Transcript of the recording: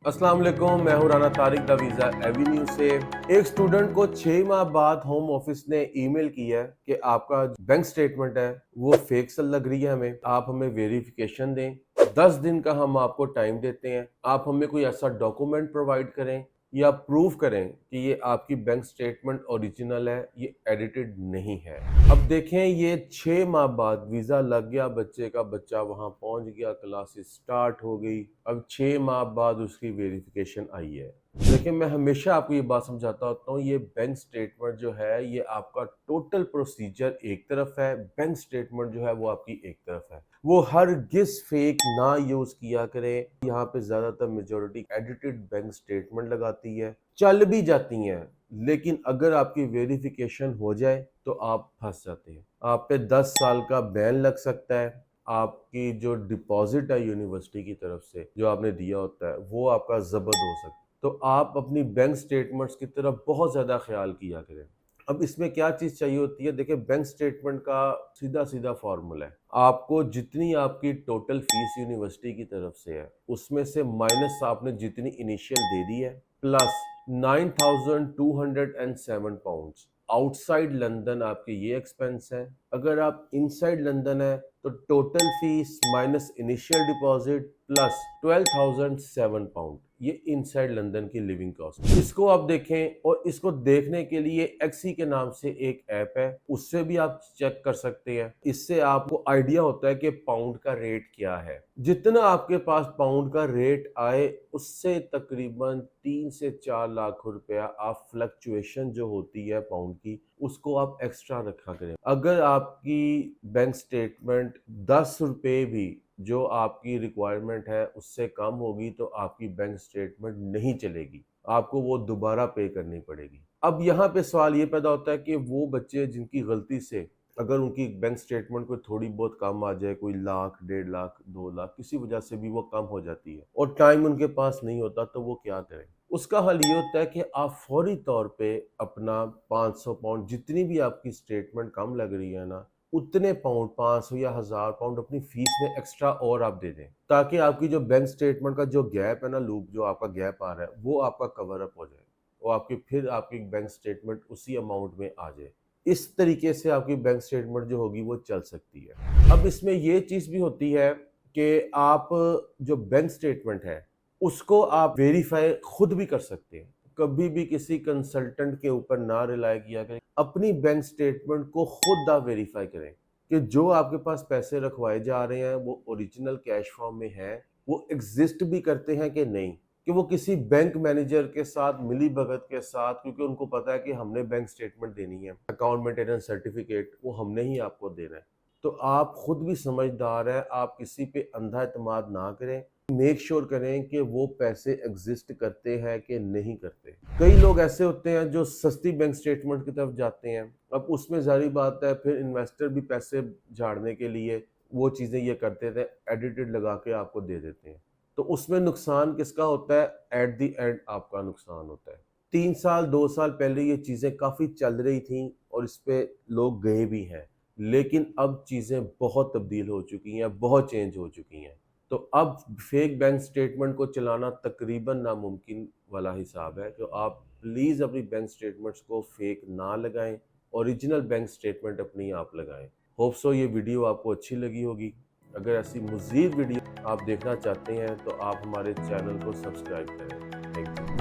अस्सलाम वालेकुम, मैं हूं Rana Tariq the visa Avenue से। एक स्टूडेंट को 6 माह बाद होम ऑफिस ने ईमेल किया है कि आपका बैंक स्टेटमेंट है वो फेक सा लग रही है, आप हमें वेरिफिकेशन दें। 10 दिन का हम आपको टाइम देते हैं, आप हमें कोई ऐसा डॉक्यूमेंट प्रोवाइड करें या प्रूव करें कि ये आपकी बैंक स्टेटमेंट ओरिजिनल है, ये एडिटेड नहीं है। अब देखें, ये 6 माह बाद वीज़ा लग गया बच्चे का, बच्चा वहां पहुंच गया, क्लासेस स्टार्ट हो गई। अब 6 माह बाद उसकी वेरिफिकेशन आई है। देखिए, मैं हमेशा आपको ये बात समझाता होता हूँ, ये बैंक स्टेटमेंट जो है ये आपका टोटल प्रोसीजर एक तरफ है, बैंक स्टेटमेंट जो है वो आपकी एक तरफ है। वो हरगिज़ फेक ना यूज किया करें। यहाँ पे ज्यादातर मेजोरिटी एडिटेड बैंक स्टेटमेंट लगाती है, चल भी जाती हैं, लेकिन अगर आपकी वेरिफिकेशन हो जाए तो आप फंस जाते हैं। आप पे 10 साल का बैन लग सकता है। आपकी जो डिपॉजिट है यूनिवर्सिटी की तरफ से जो आपने दिया होता है वो आपका जब्त हो सकता है। तो आप अपनी बैंक स्टेटमेंट्स की तरफ बहुत ज़्यादा ख्याल किया करें। अब इसमें क्या चीज़ चाहिए होती है? देखिए, बैंक स्टेटमेंट का सीधा सीधा फार्मूला है, आपको जितनी आपकी टोटल फीस यूनिवर्सिटी की तरफ से है उसमें से माइनस आपने जितनी इनिशियल दे दी है प्लस 9,207 पाउंड आउटसाइड लंदन आपके ये एक्सपेंस है। अगर आप इनसाइड लंदन है तो total fees minus initial deposit plus 12,007 pound, ये इनसाइड लंदन की लिविंग कॉस्ट। इसको आप देखें, और इसको देखने के लिए एक्सी के नाम से एक ऐप है, उससे भी आप चेक कर सकते हैं। इससे आपको आइडिया होता है कि पाउंड का रेट क्या है। जितना आपके पास पाउंड का रेट आए उससे तकरीबन 3 से 4 लाख रुपया आप फ्लक्चुएशन जो होती है पाउंड की उसको आप एक्स्ट्रा रखा करें। अगर आपकी बैंक स्टेटमेंट 10 रुपए भी जो आपकी रिक्वायरमेंट है उससे कम होगी तो आपकी बैंक स्टेटमेंट नहीं चलेगी, आपको वो दोबारा पे करनी पड़ेगी। अब यहाँ पे सवाल ये पैदा होता है कि वो बच्चे जिनकी गलती से अगर उनकी बैंक स्टेटमेंट को थोड़ी बहुत कम आ जाए, कोई लाख, 1.5 लाख, 2 लाख, किसी वजह से भी वो कम हो जाती है और टाइम उनके पास नहीं होता, तो वो क्या करें? उसका हल ये होता है कि आप फौरी तौर पे अपना 500 पाउंड, जितनी भी आपकी स्टेटमेंट कम लग रही है ना, उतने पाउंड, 500 या 1000 पाउंड अपनी फीस में एक्स्ट्रा और आप दे दें, ताकि आपकी जो बैंक स्टेटमेंट का जो गैप है ना, लूप जो आपका गैप आ रहा है, वो आपका कवर अप हो जाए और आपकी बैंक स्टेटमेंट उसी अमाउंट में आ जाए। इस तरीके से आपकी बैंक स्टेटमेंट जो होगी वो चल सकती है। अब इसमें ये चीज़ भी होती है कि आप जो बैंक स्टेटमेंट है उसको आप वेरीफाई खुद भी कर सकते हैं। कभी भी किसी कंसल्टेंट के ऊपर ना रिलाय किया करें, अपनी बैंक स्टेटमेंट को खुद आप वेरीफाई करें कि जो आपके पास पैसे रखवाए जा रहे हैं वो ओरिजिनल कैश फॉर्म में है, वो एग्जिस्ट भी करते हैं कि नहीं, कि वो किसी बैंक मैनेजर के साथ मिली भगत के साथ, क्योंकि उनको पता है कि हमने बैंक स्टेटमेंट देनी है, अकाउंट मेंटेनेंस सर्टिफिकेट वो हमने ही आपको देना है। तो आप खुद भी समझदार हैं, आप किसी पे अंधा एतमाद ना करें। मेक श्योर करें कि वो पैसे एग्जिस्ट करते हैं कि नहीं करते। कई लोग ऐसे होते हैं जो सस्ती बैंक स्टेटमेंट की तरफ जाते हैं। अब उसमें जारी बात है, फिर इन्वेस्टर भी पैसे झाड़ने के लिए वो चीज़ें ये करते थे, एडिटेड लगा के आपको दे देते हैं। तो उसमें नुकसान किसका होता है? एट द एंड आपका नुकसान होता है। 3 साल 2 साल पहले ये चीज़ें काफ़ी चल रही थी और इस पे लोग गए भी हैं, लेकिन अब चीज़ें बहुत तब्दील हो चुकी हैं, बहुत चेंज हो चुकी हैं। तो अब फेक बैंक स्टेटमेंट को चलाना तकरीबन नामुमकिन वाला हिसाब है। तो आप प्लीज़ अपनी बैंक स्टेटमेंट्स को फेक ना लगाएं, ओरिजिनल बैंक स्टेटमेंट अपनी आप लगाएं। होप सो ये वीडियो आपको अच्छी लगी होगी। अगर ऐसी मज़ीद वीडियो आप देखना चाहते हैं तो आप हमारे चैनल को सब्सक्राइब करें। Thank you.